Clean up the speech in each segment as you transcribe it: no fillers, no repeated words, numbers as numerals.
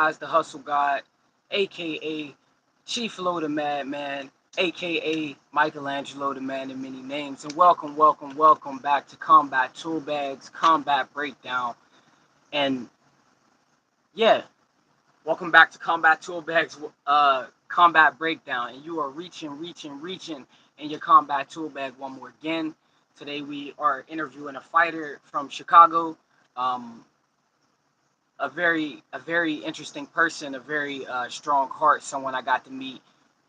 guys, the Hustle God, aka Chief Lo the Madman, aka Michelangelo the Man of Many Names, and welcome back to Combat Toolbags, Combat Breakdown, and yeah, welcome back to Combat Toolbags, Combat Breakdown, and you are reaching in your Combat Toolbag one more again. Today we are interviewing a fighter from Chicago. Um, a very interesting person, a very strong heart, someone I got to meet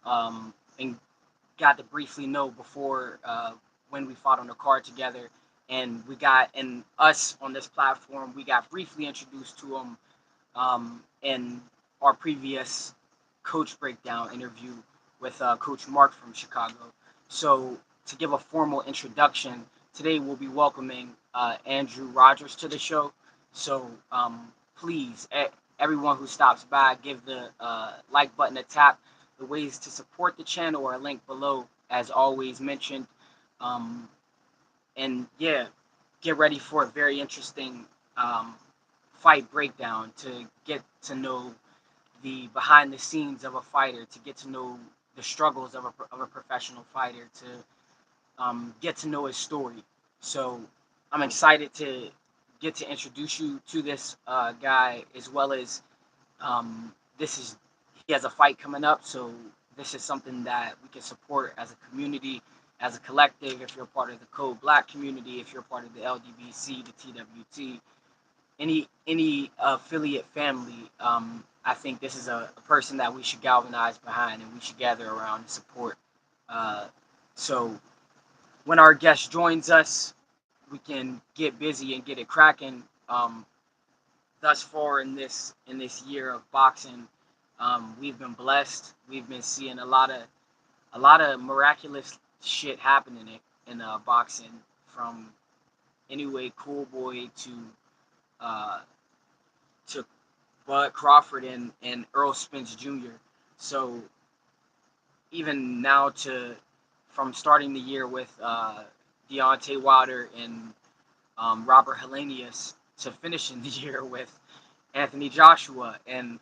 and got to briefly know before when we fought on the card together, and us on this platform we got briefly introduced to him in our previous coach breakdown interview with Coach Mark from Chicago. So to give a formal introduction, today we'll be welcoming Andrew Rogers to the show. So please, everyone who stops by, give the like button a tap. The ways to support the channel are linked below, as always mentioned. Um, and yeah, get ready for a very interesting fight breakdown to get to know the behind the scenes of a fighter, to get to know the struggles of a professional fighter, to get to know his story. So I'm excited to get to introduce you to this guy, as well as this is he has a fight coming up. So this is something that we can support as a community, as a collective. If you're part of the Code Black community, if you're part of the LDBC, the TWT, any affiliate family, I think this is a person that we should galvanize behind and we should gather around and support. Uh, so when our guest joins us, we can get busy and get it cracking. Thus far in this year of boxing, we've been blessed. We've been seeing a lot of miraculous shit happening in boxing, from anyway Cool Boy uh, to Bud Crawford and Earl Spence Jr. So even now to from starting the year with Deontay Wilder and Robert Helenius, to finishing the year with Anthony Joshua and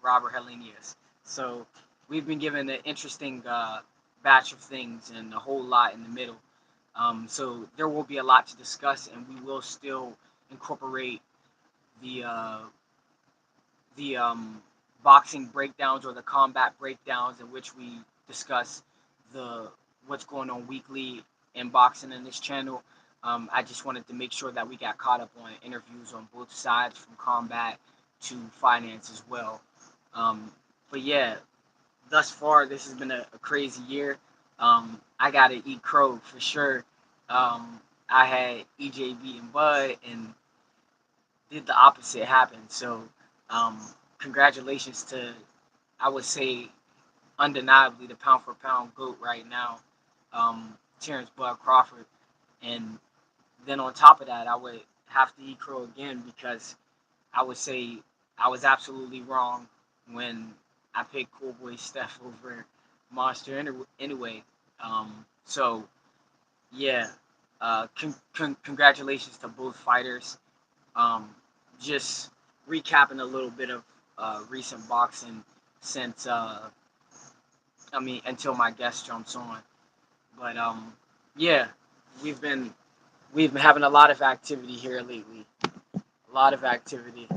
Robert Helenius. So we've been given an interesting batch of things and a whole lot in the middle. So there will be a lot to discuss, and we will still incorporate the uh, the boxing breakdowns or the combat breakdowns, in which we discuss the what's going on weekly in boxing in this channel. I just wanted to make sure that we got caught up on interviews on both sides, from combat to finance as well. But yeah, thus far this has been a crazy year. I gotta eat crow for sure. I had EJ and Bud, and did the opposite happen. So um, congratulations to, I would say, undeniably the pound for pound GOAT right now, Terrence Bud Crawford. And then on top of that, I would have to eat crow again, because I would say I was absolutely wrong when I picked Cool Boy Steph over Monster anyway. So yeah, congratulations to both fighters. Um, just recapping a little bit of recent boxing since until my guest jumps on. But yeah, we've been we've been having a lot of activity here lately. A lot of activity.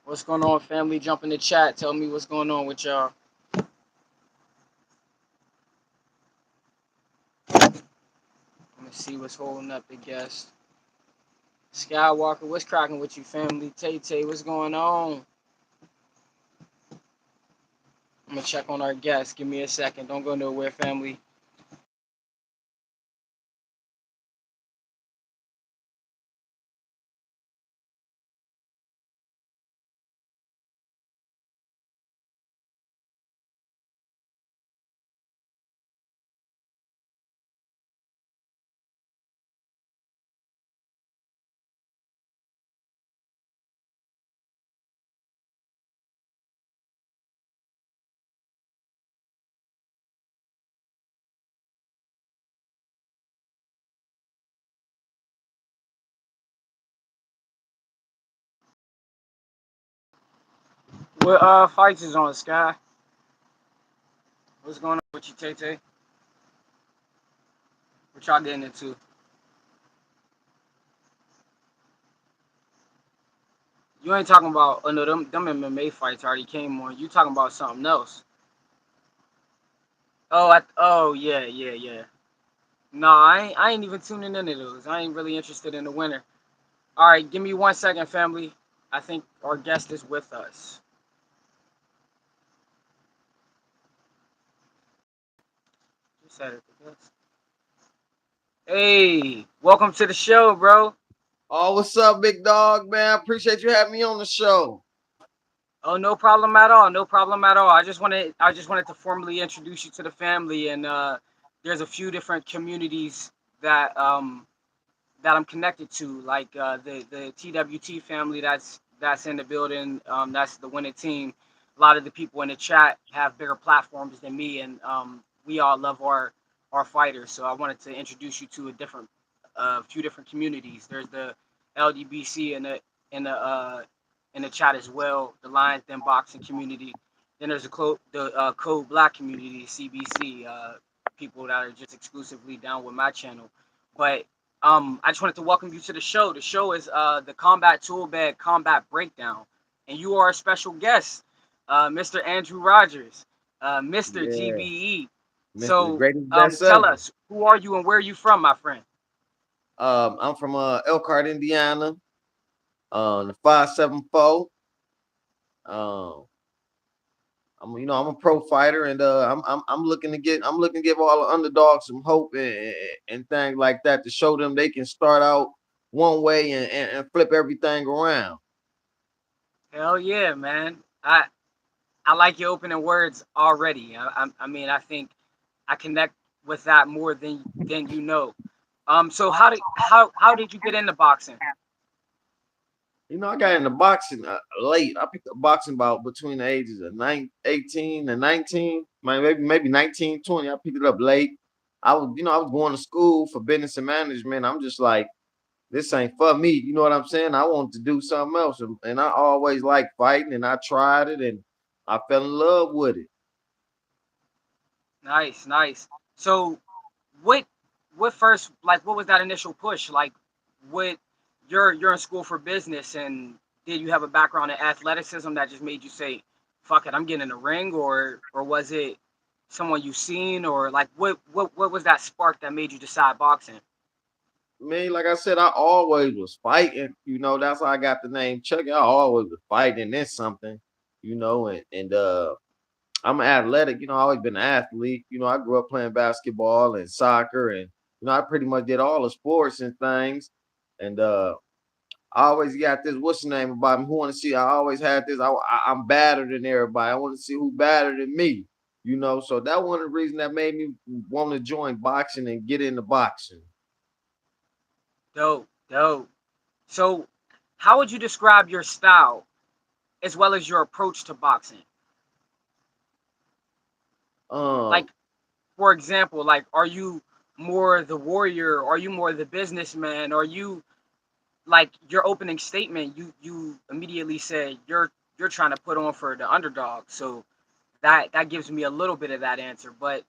What's going on, family? Jump in the chat. Tell me what's going on with y'all. Let me see what's holding up the guest. Skywalker, what's cracking with you, family? Tay Tay, what's going on? I'm gonna check on our guest. Give me a second. Don't go nowhere, family. What fights is on, Sky? What's going on with you, Tay Tay? What y'all getting into? You ain't talking about oh no, them MMA fights already came on. You talking about something else. Oh yeah. No, I ain't even tuning into those. I ain't really interested in the winner. All right, give me 1 second, family. I think our guest is with us. Who said it? The guest? Hey, welcome to the show, bro. Oh, what's up, big dog, man? I appreciate you having me on the show. Oh, no problem at all. No problem at all. I just wanted to formally introduce you to the family, and there's a few different communities that that I'm connected to, like the TWT family that's in the building. That's the winning team. A lot of the people in the chat have bigger platforms than me, and we all love our fighters. So I wanted to introduce you to a different, few different communities. There's the LDBC in the chat as well. The Lions Den boxing community. Then there's the Code Black community, CBC. People that are just exclusively down with my channel. But I just wanted to welcome you to the show. The show is the Combat Toolbag Combat Breakdown, and you are a special guest, Mr. Andrew Rogers, Mr. Yeah, GBE. Mr. So Greatest Best tell Ever. us, who are you and where are you from, my friend? I'm from Elkhart, Indiana. The 574. Um, I'm a pro fighter, and I'm looking to give all the underdogs some hope and things like that to show them they can start out one way and flip everything around. Hell yeah, man. I like your opening words already. I mean, I think I connect with that more than you know. So how did you get into boxing? I got into boxing late. I picked up boxing about between the ages of 18 and 19, maybe 19, 20. I picked it up late. I was going to school for business and management. I'm just like, this ain't for me. You know what I'm saying? I wanted to do something else. And I always liked fighting, and I tried it, and I fell in love with it. Nice, nice. So what what first like what was that initial push? Like what you're in school for business, and did you have a background in athleticism that just made you say, fuck it, I'm getting in the ring, or was it someone you seen, or like what was that spark that made you decide boxing? Me, like I said, I always was fighting. That's how I got the name Chucky. I always was fighting in something, and I'm athletic. I always been an athlete. I grew up playing basketball and soccer, and I pretty much did all the sports and things. And I always got this. What's the name about me? Who want to see? I always had this. I'm better than everybody. I want to see who better than me. So that one of the reasons that made me want to join boxing and get into boxing. Dope, dope. So how would you describe your style as well as your approach to boxing? Um, Like, for example, like, are you more the warrior? Are you more the businessman? Are you like your opening statement? You immediately said you're trying to put on for the underdog. So that gives me a little bit of that answer. But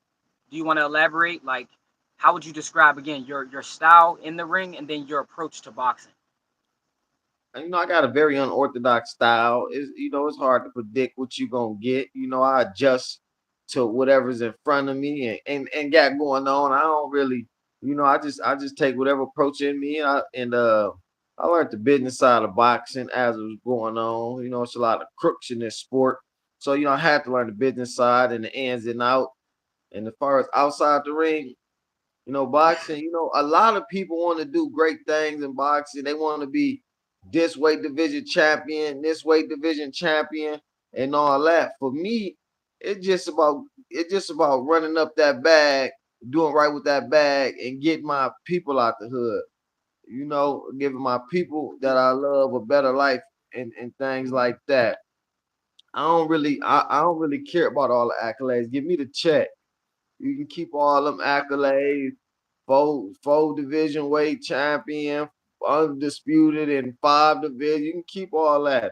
do you want to elaborate? Like, how would you describe again your style in the ring and then your approach to boxing? and, I got a very unorthodox style. It's hard to predict what you're gonna get. I adjust to whatever's in front of me and got going on. I don't really, I just take whatever approach in me. I learned the business side of boxing as it was going on. It's a lot of crooks in this sport. So, I had to learn the business side and the ins and out. And as far as outside the ring, boxing, a lot of people want to do great things in boxing. They want to be this weight division champion, this weight division champion, and all that. For me, it's just about running up that bag, doing right with that bag, and getting my people out the hood. Giving my people that I love a better life and things like that. I don't really care about all the accolades. Give me the check. You can keep all them accolades, four division weight champion, undisputed in five divisions. You can keep all that.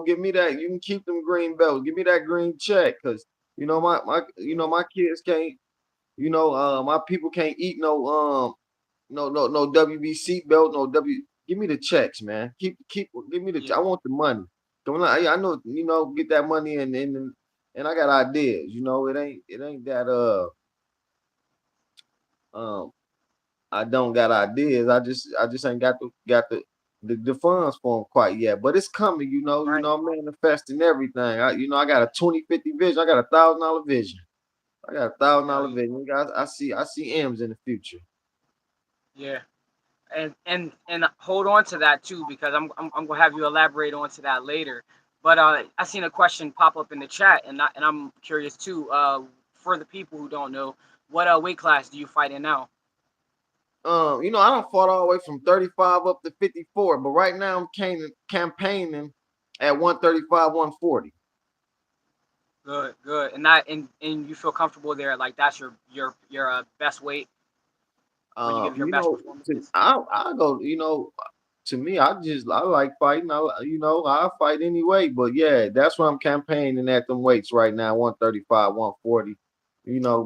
Give me that. You can keep them green belts. Give me that green check, cause my kids can't. My people can't eat no WBC belt, no W. Give me the checks, man. Give me the. Yeah, I want the money. Come on, I know get that money and I got ideas. It ain't that um I don't got ideas. I just ain't got the funds for them quite yet. But it's coming. right. I'm manifesting everything. I got a 20/50 vision. I got $1,000 vision. I got a thousand Hell dollar yeah. vision. Guys, I see M's in the future. Yeah. And hold on to that too, because I'm gonna have you elaborate on to that later. But I seen a question pop up in the chat, and I'm curious too. For the people who don't know, what weight class do you fight in now? I don't fought all the way from 35 up to 54, but right now I'm campaigning at 135, 140. Good, good. And you feel comfortable there? Like that's your best weight where you give your best performances? I go, to me, I like fighting. I fight anyway, but yeah, that's what I'm campaigning at them weights right now, 135, 140.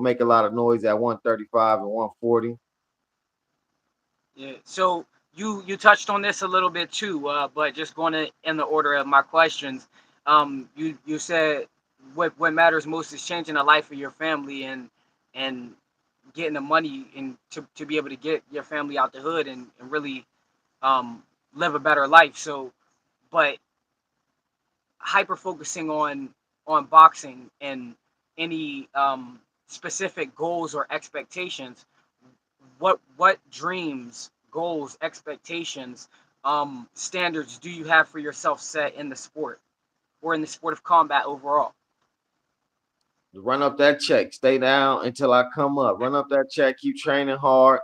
Make a lot of noise at 135 and 140. Yeah. So you touched on this a little bit too, but just going to in the order of my questions. You said what matters most is changing the life of your family and getting the money and to be able to get your family out the hood and really um, live a better life. So, but hyper focusing on boxing and any specific goals or expectations, what dreams, goals, expectations, standards do you have for yourself set in the sport or in the sport of combat overall? Run up that check, stay down until I come up. Run up that check, keep training hard,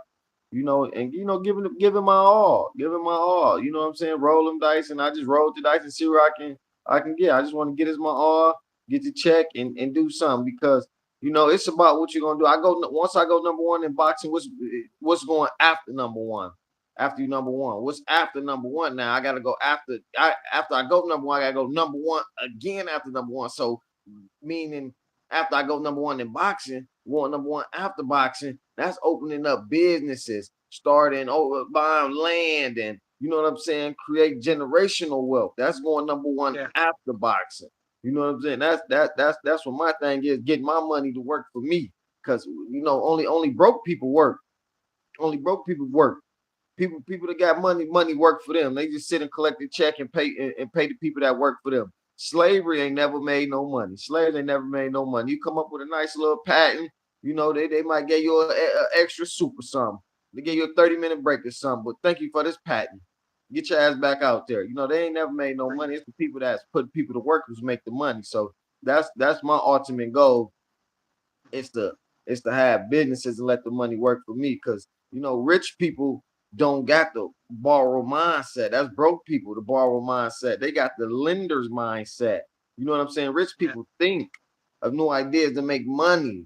and giving my all, giving my all. You know what I'm saying? Roll them dice, and I just roll the dice and see where I can get. I just want to get as my all, get the check, and do something because it's about what you're gonna do. Once I go number one in boxing. What's going after number one? After you number one, what's after number one? Now I gotta go after I go number one. I gotta go number one again after number one. So meaning after I go number one in boxing, going number one after boxing, that's opening up businesses, starting over buying land, and you know what I'm saying, create generational wealth. That's going number one Yeah, after boxing. You know what I'm saying? That's what my thing is, getting my money to work for me. Cause only broke people work. Only broke people work. People that got money work for them. They just sit and collect a check and pay the people that work for them. Slavery ain't never made no money. Slaves ain't never made no money. You come up with a nice little patent, they might give you a extra soup or something. They give you a 30-minute break or something. But thank you for this patent. Get your ass back out there. They ain't never made no money. preach. It's the people that's put people to work who's make the money. So that's my ultimate goal is to have businesses and let the money work for me. Because rich people don't got the borrow mindset. That's broke people, the borrow mindset. They got the lender's mindset. You know what I'm saying? Rich Yeah, people think of new ideas to make money.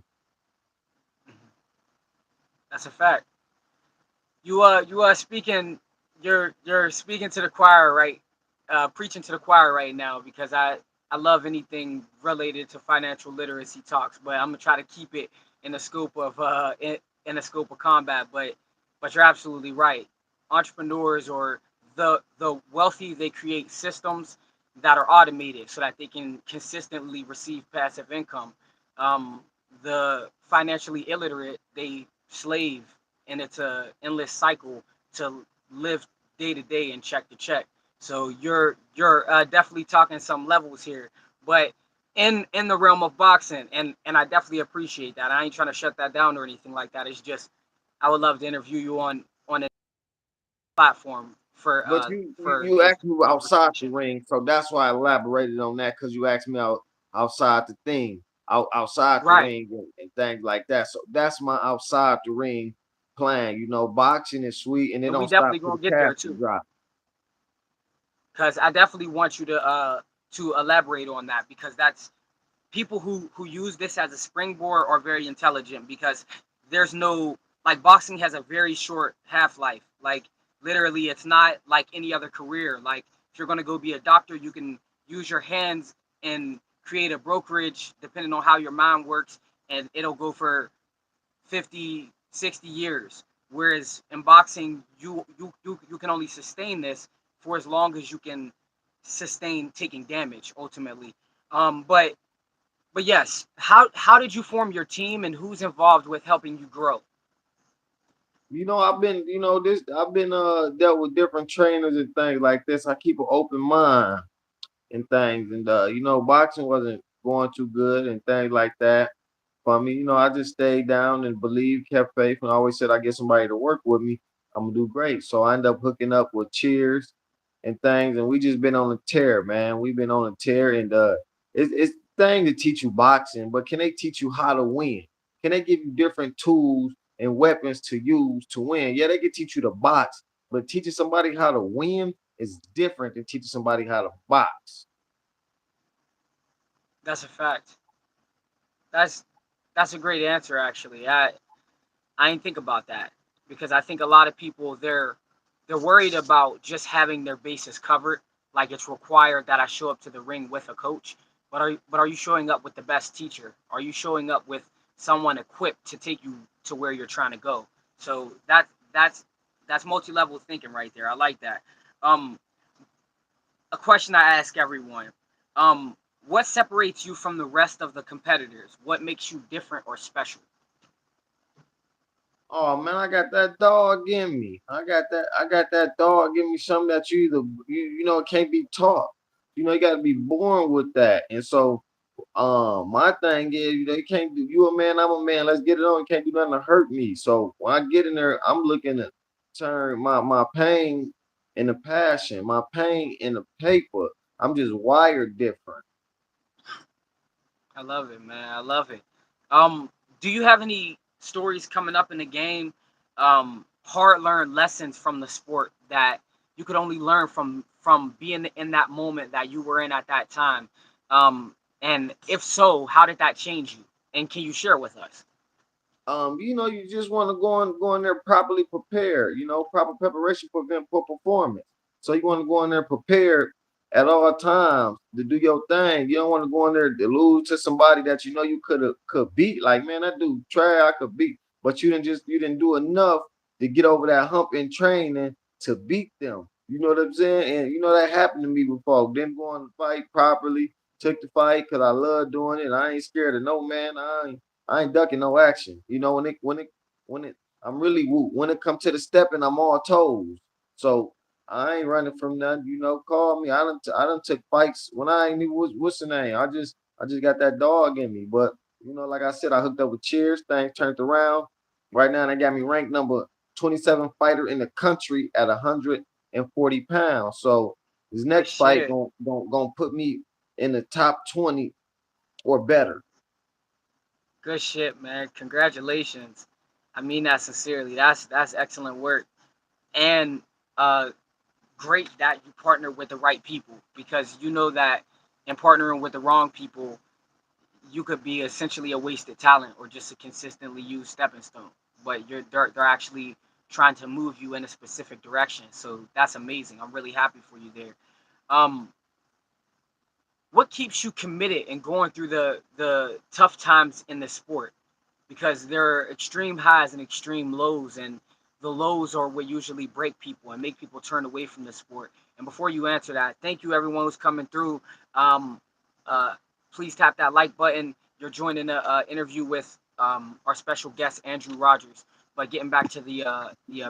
that's a fact. You speaking, you're speaking to the choir, right? Preaching to the choir right now, because I love anything related to financial literacy talks, but I'm gonna try to keep it in the scope of in the scope of combat. But you're absolutely right. Entrepreneurs or the wealthy, they create systems that are automated so that they can consistently receive passive income. Um, the financially illiterate, they slave, and it's a endless cycle to live day to day and check to check. So you're definitely talking some levels here, but in the realm of boxing, and I definitely appreciate that. I ain't trying to shut that down or anything like that. It's just I would love to interview you on a platform But you for this asked me outside the conversation. ring, so that's why I elaborated on that because you asked me outside the thing, outside the Right. ring and things like that. So that's my outside the ring plan. Boxing is sweet and it And we don't stop definitely till gonna the get there casket too, drop. because I definitely want you to elaborate on that, because that's people who use this as a springboard are very intelligent, because there's no, like, boxing has a very short half-life. Like, literally, it's not like any other career. Like, if you're going to go be a doctor, you can use your hands and create a brokerage depending on how your mind works, and it'll go for 50, 60 years. Whereas in boxing, you can only sustain this for as long as you can sustain taking damage ultimately. But yes, how did you form your team, and who's involved with helping you grow? I've been, I've been dealt with different trainers and things like this. I keep an open mind and things. And boxing wasn't going too good and things like that. For me, I just stayed down and believed, kept faith, and always said I get somebody to work with me, I'm gonna do great. So I end up hooking up with Cheers and things, and we just been on a tear, man. We've been on a tear, and it's thing to teach you boxing, but can they teach you how to win? Can they give you different tools and weapons to use to win? Yeah, they can teach you to box, but teaching somebody how to win is different than teaching somebody how to box. That's a fact. That's that's a great answer actually. I didn't think about that because I think a lot of people they're worried about just having their bases covered, like it's required that I show up to the ring with a coach. But are you showing up with the best teacher? Are you showing up with someone equipped to take you to where you're trying to go? So that's multi-level thinking right there. I like that. Um, a question I ask everyone. Um, what separates you from the rest of the competitors? What makes you different or special? Oh man, I got that dog in me. I got that dog in me. Something that it can't be taught. You got to be born with that. And so, my thing is, you can't do. You a man, I'm a man. Let's get it on. You can't do nothing to hurt me. So when I get in there, I'm looking to turn my pain into passion, my pain into paper. I'm just wired different. I love it, man. I love it. Um, do you have any stories coming up in the game? Hard learned lessons from the sport that you could only learn from being in that moment that you were in at that time. And if so, how did that change you? And can you share with us? You just want to go in there properly prepared, proper preparation for performance. So you want to go in there prepared at all times to do your thing. You don't want to go in there to lose to somebody that you could beat. Like, man, that dude try I could beat, but you didn't do enough to get over that hump in training to beat them. You know what I'm saying? And that happened to me before. Didn't go on the fight properly. Took the fight because I love doing it. I ain't scared of no man. I ain't ducking no action. When it I'm really woo. When it come to the stepping, I'm all toes. So I ain't running from nothing. Call me. I done took fights when I ain't knew what's the name. I just got that dog in me. But like I said, I hooked up with Cheers. Things turned around. Right now, they got me ranked number 27 fighter in the country at 140 pounds. So this Good next fight shit. gonna put me in the top 20 or better. Good shit, man. Congratulations. I mean that sincerely. That's excellent work. And uh great that you partner with the right people, because you know that in partnering with the wrong people, you could be essentially a wasted talent or just a consistently used stepping stone. But they're actually trying to move you in a specific direction. So that's amazing. I'm really happy for you there. Um, what keeps you committed and going through the tough times in the sport? Because there are extreme highs and extreme lows, and the lows are what usually break people and make people turn away from the sport. And before you answer that, thank you everyone who's coming through. um, uh, Please tap that like button. You're joining a interview with our special guest Andrew Rogers. But getting back to the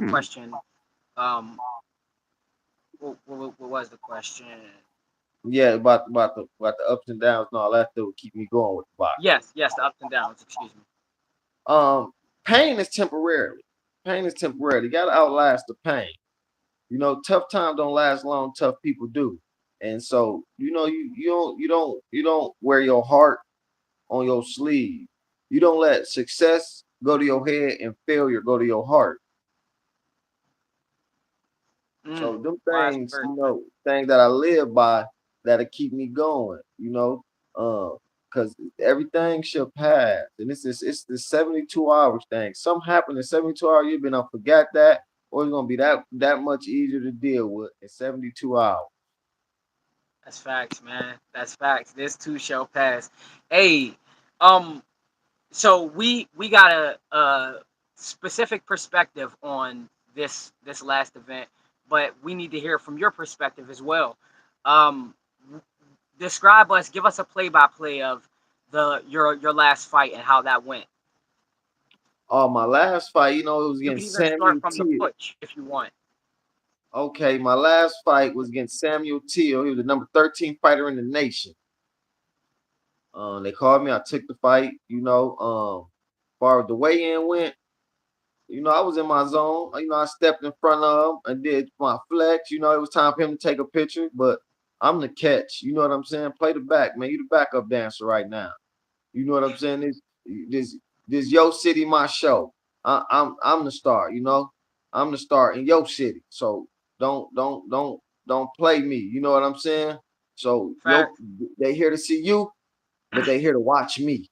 question, um, what was the question? Yeah, about the ups and downs and all that that would keep me going with the box. Yes, yes, the ups and downs. Excuse me. Um, Pain is temporarily. Pain is temporary. You gotta outlast the pain. Tough times don't last long. Tough people do. And so, you don't wear your heart on your sleeve. You don't let success go to your head and failure go to your heart. So them Wise things, words. things that I live by that'll keep me going, because everything shall pass. And it's the 72 hours thing. Something happened in 72 hours, you've been forget that, or it's gonna be that much easier to deal with in 72 hours. That's facts, man. That's facts. This too shall pass. Hey, um, so we got a specific perspective on this last event, but we need to hear from your perspective as well. Um, Describe us, give us a play by play of the your last fight and how that went. Oh, my last fight, it was You against can even start Samuel from the Till. push if you want. Okay, my last fight was against Samuel Till. He was the number 13 fighter in the nation. They called me. I took the fight. Far as the weigh-in went, I was in my zone. I stepped in front of him and did my flex. It was time for him to take a picture, but I'm the catch. You know what I'm saying? Play the back, man. You the backup dancer right now. You know what I'm saying? This this your city, my show. I'm the star. I'm the star in your city. So don't play me. You know what I'm saying? So Fact, they here to see you, but they here to watch me.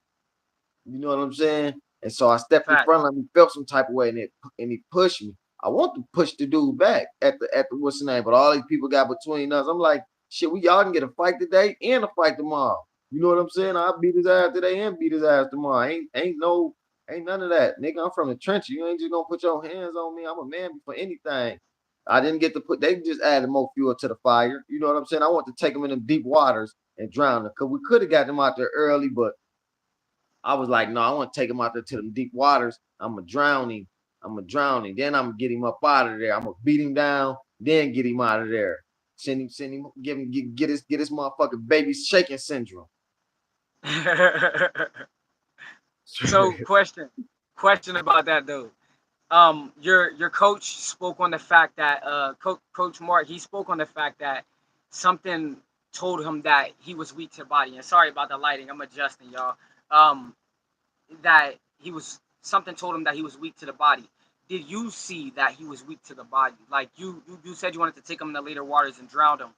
You know what I'm saying? And so I stepped in fact. front of him, he felt some type of way, and he pushed me. I want to push the dude back at the what's the name, but all these people got between us. I'm like, shit, we y'all can get a fight today and a fight tomorrow. You know what I'm saying? I'll beat his ass today and beat his ass tomorrow. Ain't none of that. Nigga, I'm from the trenches. You ain't just gonna put your hands on me. I'm a man before anything. I didn't get to put they just added more fuel to the fire. You know what I'm saying? I want to take them in them deep waters and drown them. Cause we could have got them out there early, but I was like, no, I want to take him out there to them deep waters. I'm going to drown him. I'm going to drown him. Then I'm going to get him up out of there. I'm going to beat him down, then get him out of there. Send him, get his motherfucking baby shaking syndrome. So question about that though. Your coach spoke on the fact that Coach Mark, he spoke on the fact that something told him that he was weak to the body. And sorry about the lighting, I'm adjusting, y'all. Um, that he was something told him that he was weak to the body. Did you see that he was weak to the body? Like you said you wanted to take him in the later waters and drown him,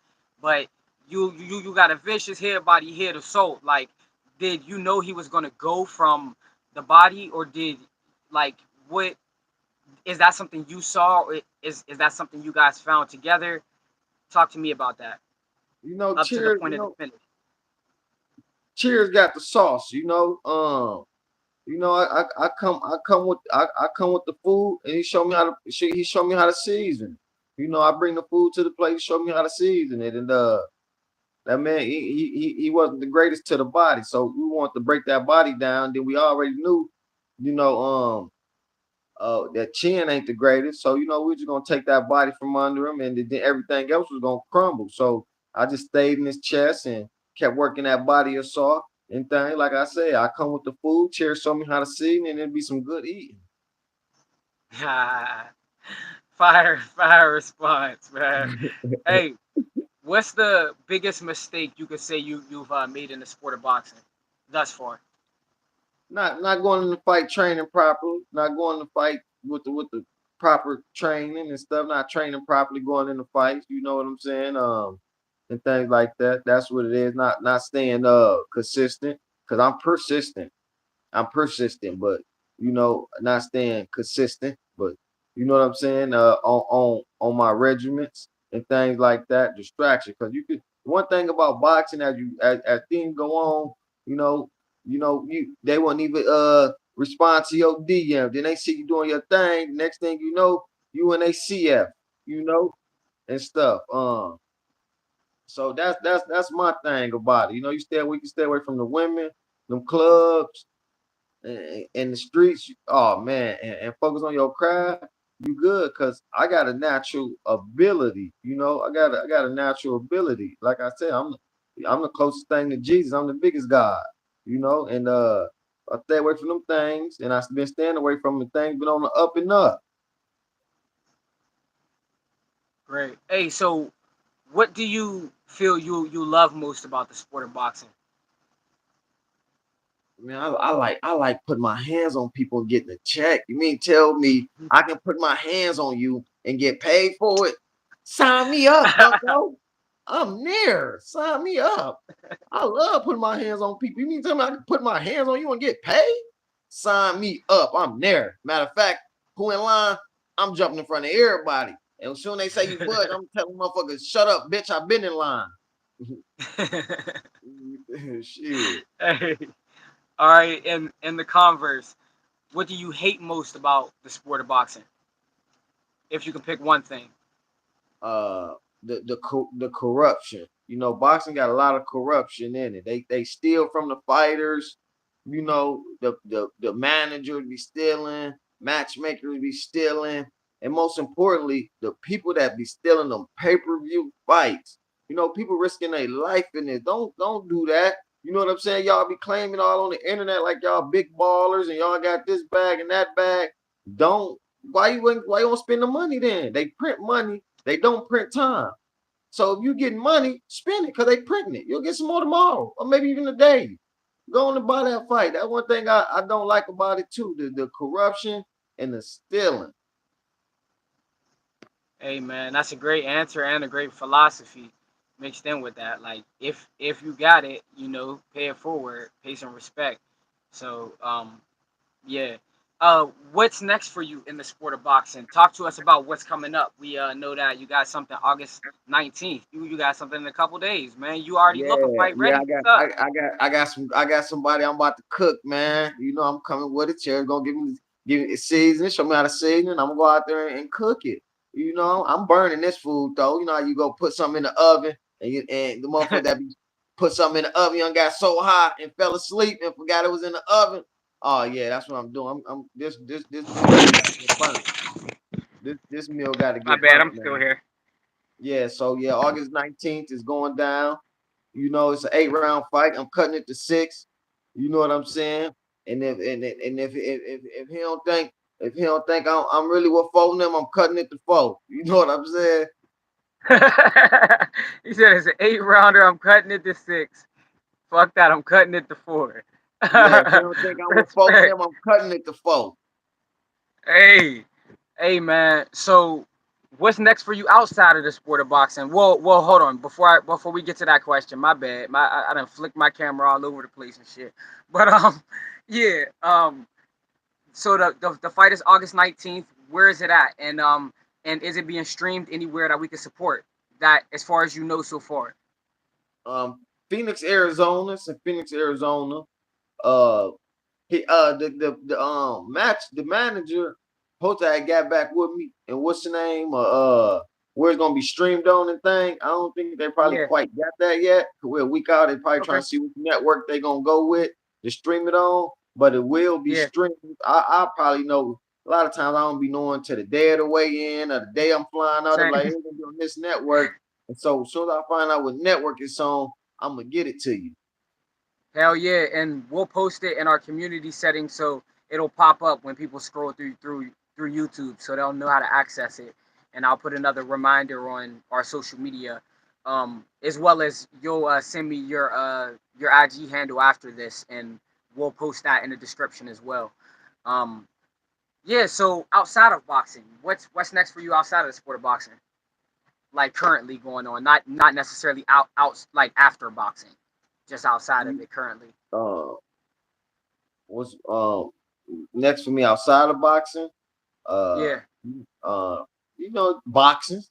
but you got a vicious head, body, head, or soul. Like, did you know he was gonna go from the body, or did like what is that something you saw? Or is that something you guys found together? Talk to me about that up to the Cheers, point of the finish. Cheers got the sauce, I come with the food and he showed me how to season. I bring the food to the plate, show me how to season it. And that man, he wasn't the greatest to the body. So we want to break that body down. Then we already knew, you know, that chin ain't the greatest. So, we're just gonna take that body from under him and then everything else was gonna crumble. So I just stayed in his chest and kept working that body assault and thing. Like I said, I come with the food, chair show me how to season, and it'll be some good eating. Fire response, man. Hey, what's the biggest mistake you could say you've made in the sport of boxing thus far? Not going in the fight training properly, not going to fight with the proper training and stuff, not training properly going into fights, you know what I'm saying? And things like that. That's what it is. Not staying consistent because I'm persistent, but not staying consistent. But you know what I'm saying? On my regiments and things like that, distraction. Because you could one thing about boxing as things go on, you know, they won't even respond to your DM. Then they see you doing your thing. Next thing you know, you in a CF, you know, and stuff. So that's my thing about it. You can stay away from the women, them clubs, in the streets, oh man, and focus on your craft, you good. Cause I got a natural ability, I got a natural ability. Like I said, I'm the closest thing to Jesus. I'm the biggest God, and I stay away from them things, and I've been staying away from the things, been on the up and up. Great. Hey, so what do you feel you love most about the sport of boxing? Man, I like putting my hands on people and getting a check. You mean tell me I can put my hands on you and get paid for it? Sign me up, Bucko. I'm near. Sign me up. I love putting my hands on people. You mean tell me I can put my hands on you and get paid? Sign me up. I'm there. Matter of fact, who in line? I'm jumping in front of everybody. And as soon as they say you budge, I'm telling motherfuckers, shut up, bitch. I've been in line. Shit. Hey, all right. In the converse, what do you hate most about the sport of boxing? If you can pick one thing. uh the corruption. You know, boxing got a lot of corruption in it. They steal from the fighters. You know, the manager be stealing, matchmakers be stealing, and most importantly, the people that be stealing them pay-per-view fights. You know, people risking their life in it. Don't do that. You know what I'm saying? Y'all be claiming all on the internet like y'all big ballers and y'all got this bag and that bag. Don't why you don't spend the money then? They print money, they don't print time. So if you getting money, spend it because they printing it. You'll get some more tomorrow or maybe even today. Go on and buy that fight. That's one thing I don't like about it too. The corruption and the stealing. Hey man, that's a great answer and a great philosophy mixed in with that. Like if you got it, pay it forward, pay some respect. So yeah. What's next for you in the sport of boxing? Talk to us about what's coming up. We know that you got something August 19th. You got something in a couple days, man. You already looking Yeah, fight yeah, ready. What's up? I got somebody I'm about to cook, man. You know, I'm coming with it. Chair gonna give me a season, show me how to season. I'm gonna go out there and cook it. You know, I'm burning this food though. You know how you go put something in the oven and the motherfucker that be put something in the oven, you got so hot and fell asleep and forgot it was in the oven. Oh yeah, that's what I'm doing. I'm this meal got to get burnt. This meal got to My get bad, burnt, I'm still man. here. Yeah, so yeah, August 19th is going down. You know, it's an 8 round fight. I'm cutting it to six. You know what I'm saying? And if he don't think I'm really with four of them, I'm cutting it to four. You know what I'm saying? He said it's an 8 rounder. I'm cutting it to six. Fuck that. I'm cutting it to four. Yeah, if he don't think I'm with four of Respect. them, I'm cutting it to four. Hey, hey, man. So, what's next for you outside of the sport of boxing? Well, hold on. Before we get to that question, my bad. I done flicked my camera all over the place and shit. But yeah. So the fight is August 19th. Where is it at? And is it being streamed anywhere that we can support? That as far as you know so far. Phoenix, Arizona. It's in Phoenix, Arizona. Uh, the manager supposed to have got back with me and what's the name where it's gonna be streamed on and thing. I don't think they probably Yeah. quite got that yet. We're a week out, they probably trying Okay. to see which network they gonna go with to stream it on, but it will be Yeah. streamed. I probably know a lot of times I don't be knowing to the day of the weigh in or the day I'm flying out. They're like, Same. it's gonna be on this network. And so as soon as I find out what network it's on, I'm gonna get it to you. Hell yeah, and we'll post it in our community setting so it'll pop up when people scroll through YouTube, so they'll know how to access it. And I'll put another reminder on our social media, as well as you'll send me your IG handle after this, and we'll post that in the description as well. Um, yeah. So outside of boxing, what's next for you outside of the sport of boxing? Like currently going on, not necessarily out like after boxing, just outside of it currently. Uh, what's next for me outside of boxing? Uh, Yeah, uh, you know, boxing.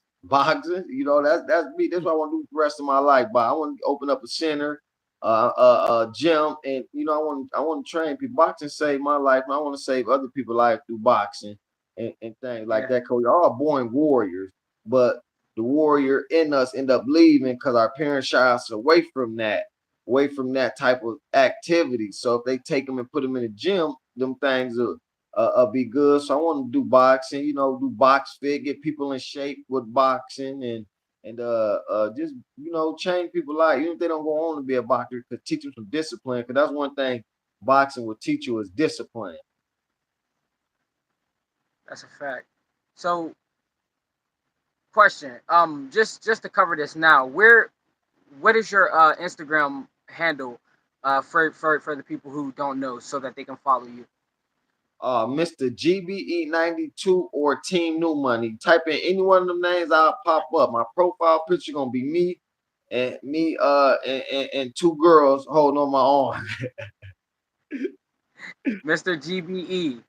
You know, that's me. That's what I want to do the rest of my life. But I want to open up a center, gym, and you know, I want to train people. Boxing saved my life, and I want to save other people's life through boxing and things like yeah, that. Cause we're all born warriors, but the warrior in us end up leaving because our parents shy us away from that type of activity. So if they take them and put them in the gym, them things be good. So I want to do boxing, you know, do box fit, get people in shape with boxing and just you know change people life. Even if they don't go on to be a boxer, could teach them some discipline. Because that's one thing boxing will teach you is discipline. that's a fact. So, question, just to cover this now, what is your Instagram handle, for the people who don't know, so that they can follow you? Mr. GBE92 or Team New Money. Type in any one of them names, I'll pop up. My profile picture gonna be me and two girls holding on my arm. Mr. GBE.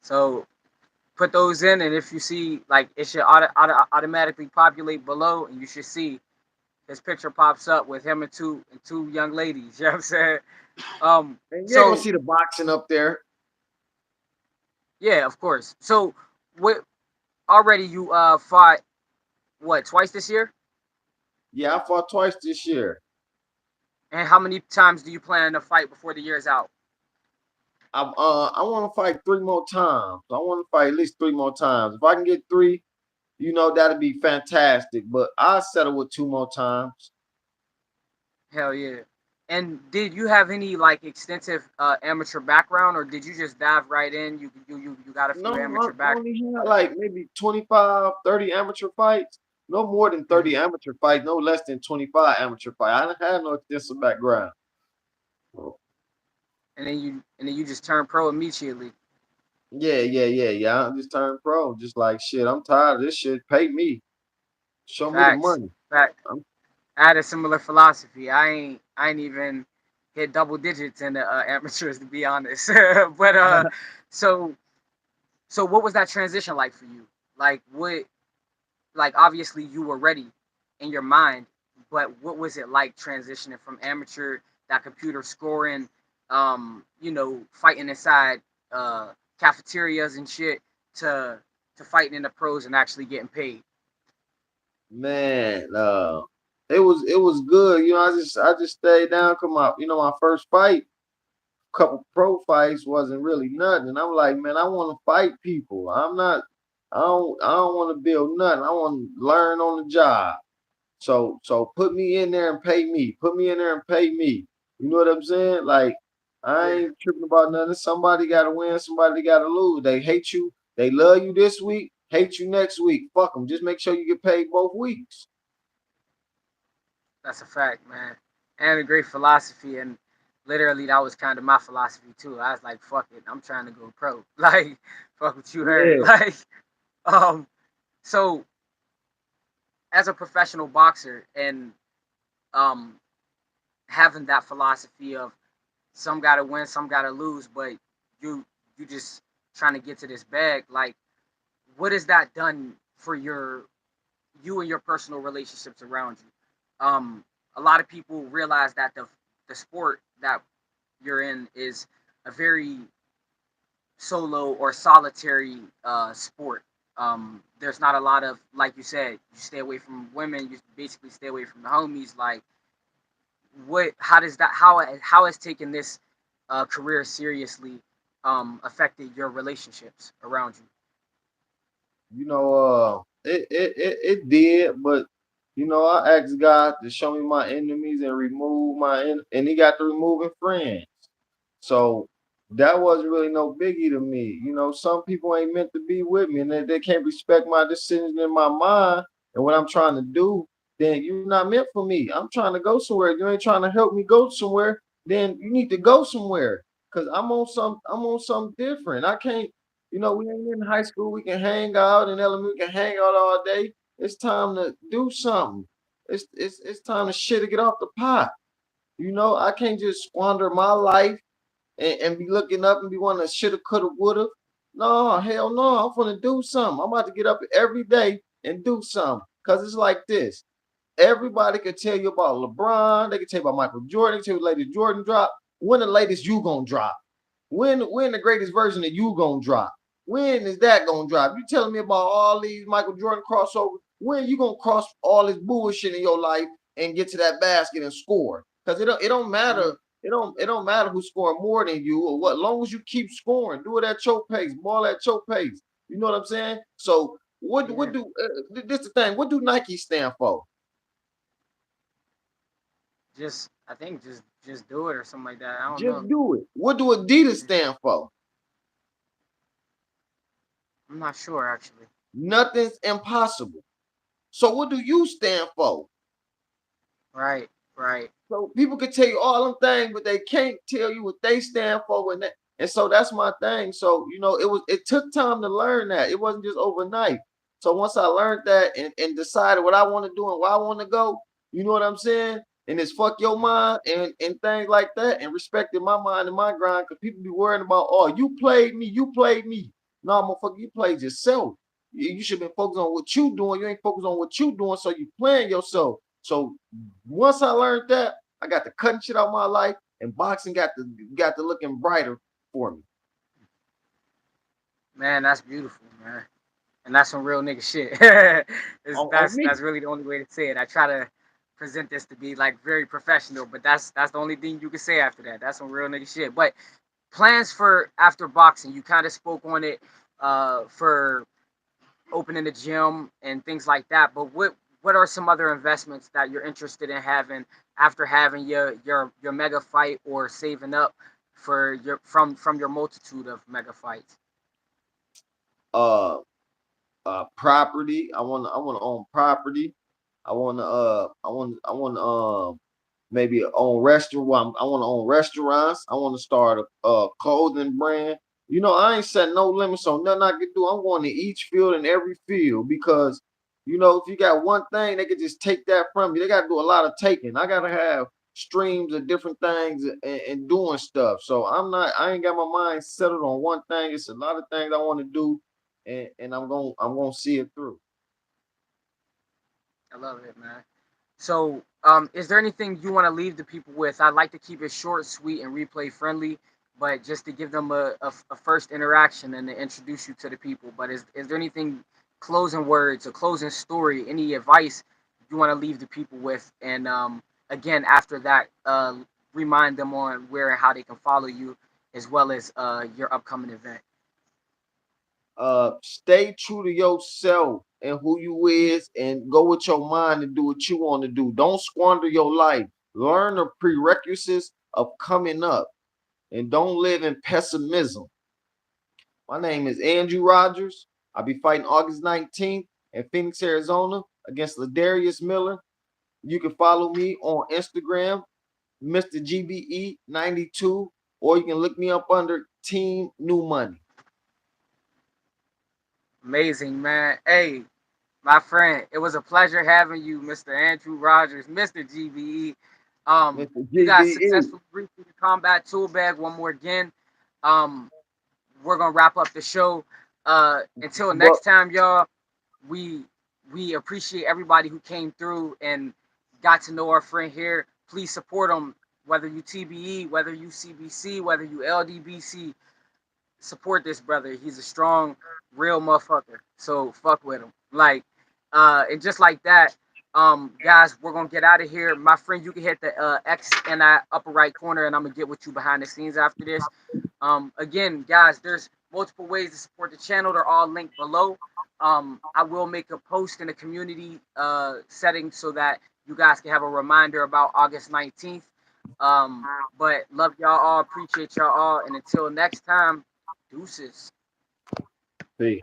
So put those in, and if you see, like, it should automatically populate below, and you should see his picture pops up with him and two young ladies. You know what I'm saying? And you ain't gonna So see the boxing up there. yeah, of course. So what already you fought what twice this year? Yeah, I fought twice this year. And how many times do you plan to fight before the year is out? I want to fight 3 more times. I want to fight at least 3 more times. If I can get three, that'd be fantastic. But I'll settle with 2 more times. Hell yeah. And did you have any like extensive amateur background, or did you just dive right in? You got a No, few amateur I back. only had like maybe 25, 30 amateur fights. No more than 30 Mhm. amateur fights, no less than 25 amateur fights. I didn't have no extensive background. And then you just turn pro immediately. Yeah, yeah, yeah, yeah. I just turned pro. Just like shit, I'm tired of this shit. Pay me. Show me the Facts. money. Fact. I'm, I had a similar philosophy. I ain't even hit double digits in the amateurs to be honest. But so so what was that transition like for you? Like what like obviously you were ready in your mind, but what was it like transitioning from amateur, that computer scoring, fighting inside uh cafeterias and shit to fighting in the pros and actually getting paid? man, it was good. I just stayed down because my first fight, couple pro fights wasn't really nothing. And I'm like, man, I want to fight people. I don't want to build nothing. I want to learn on the job. So put me in there and pay me. Put me in there and pay me. You know what I'm saying? Like I Yeah, ain't tripping about nothing. Somebody gotta win, somebody gotta lose. They hate you, they love you this week, hate you next week. Fuck them. Just make sure you get paid both weeks. that's a fact, man. And a great philosophy, and literally that was kind of my philosophy too. I was like, fuck it, I'm trying to go pro. Like, fuck what you heard. Yeah, Like, um, so as a professional boxer and um having that philosophy of some gotta win, some gotta lose, but you you just trying to get to this bag. Like, what has that done for you and your personal relationships around you? A lot of people realize that the sport that you're in is a very solo or solitary sport. There's not a lot of, like you said, you stay away from women. You basically stay away from the homies. Like, what? How does that? How has taken this career seriously affected your relationships around you? it did, but I asked God to show me my enemies and remove and He got to removing friends. So that wasn't really no biggie to me. Some people ain't meant to be with me and they can't respect my decisions in my mind and what I'm trying to do, then you're not meant for me. I'm trying to go somewhere. You ain't trying to help me go somewhere, then you need to go somewhere. Cause I'm on something different. I can't, we ain't in high school, we can hang out and elementary, we can hang out all day. It's time to do something. It's time to shit to get off the pot. I can't just squander my life and be looking up and be wanting to shoulda, coulda, woulda. No, hell no. I'm gonna do something. I'm about to get up every day and do something. Cause it's like this. Everybody can tell you about LeBron. They can tell you about Michael Jordan. They can tell you the latest Jordan drop. When the latest you gonna drop? When the greatest version of you gonna drop? When is that gonna drop? You telling me about all these Michael Jordan crossovers? When you gonna cross all this bullshit in your life and get to that basket and score? Because it don't matter. Mm, It don't matter who's scoring more than you or what. Long as you keep scoring, do it at your pace, ball at your pace. You know what I'm saying? So what yeah, do this the thing? What do Nike stand for? just I think just do it or something like that. I don't Just know. do it. What do Adidas Yeah, stand for? I'm not sure actually. Nothing's impossible. So what do you stand for? Right, right. So people can tell you all them things, but they can't tell you what they stand for. And so that's my thing. So it took time to learn that. It wasn't just overnight. So once I learned that and decided what I want to do and where I want to go, you know what I'm saying? And it's fuck your Mhm. mind and things like that, and respecting my mind and my grind, because people be worrying about, oh, you played me, you played me. No, motherfucker, you played yourself. You should be focused on what you doing. You ain't focused on what you doing, so you playing yourself. So once I learned that, I got the cutting shit out of my life, and boxing got the looking brighter for me. Man, that's beautiful, man. And that's some real nigga shit. On me. That's really the only way to say it. I try to present this to be like very professional, but that's the only thing you can say after that. That's some real nigga shit. But plans for after boxing, you kind of spoke on it for opening the gym and things like that. But what are some other investments that you're interested in having after having your mega fight or saving up for your from your multitude of mega fights? Uh, property. I want to own property. I want to maybe own restaurant. I want to own restaurants. I want to start a clothing brand. I ain't set no limits on nothing I can do. I'm going to each field and every field because if you got one thing, they could just take that from you. They got to do a lot of taking. I got to have streams of different things and doing stuff. So I ain't got my mind settled on one thing. It's a lot of things I want to do, and I'm gonna see it through. I love it, man. So, is there anything you want to leave the people with? I'd like to keep it short, sweet, and replay friendly, but just to give them a first interaction and to introduce you to the people. But is there anything, closing words, a closing story, any advice you want to leave the people with? And again, after that, remind them on where and how they can follow you, as well as your upcoming event. Stay true to yourself and who you is, and go with your mind and do what you want to do. Don't squander your life. Learn the prerequisites of coming up, and don't live in pessimism. My name is Andrew Rogers. I'll be fighting August 19th in Phoenix, Arizona against Ladarius Miller. You can follow me on Instagram, Mr. GBE92, or you can look me up under Team New Money. Amazing, man. Hey, my friend, it was a pleasure having you, Mr. Andrew Rogers, Mr. GBE. Mr. You guys GBE. successfully reached the combat tool bag one more again. Um, we're gonna wrap up the show. Until But next time, y'all. We we appreciate everybody who came through and got to know our friend here. Please support him, whether you TBE, whether you CBC, whether you LDBC. Support this brother. He's a strong, real motherfucker. So fuck with him. Like, and just like that, guys, we're gonna get out of here. My friend, you can hit the X in that upper right corner, and I'm gonna get with you behind the scenes after this. Again, guys, there's multiple ways to support the channel. They're all linked below. I will make a post in the community setting so that you guys can have a reminder about August 19th. But love y'all all, appreciate y'all all, and until next time, deuces. peace.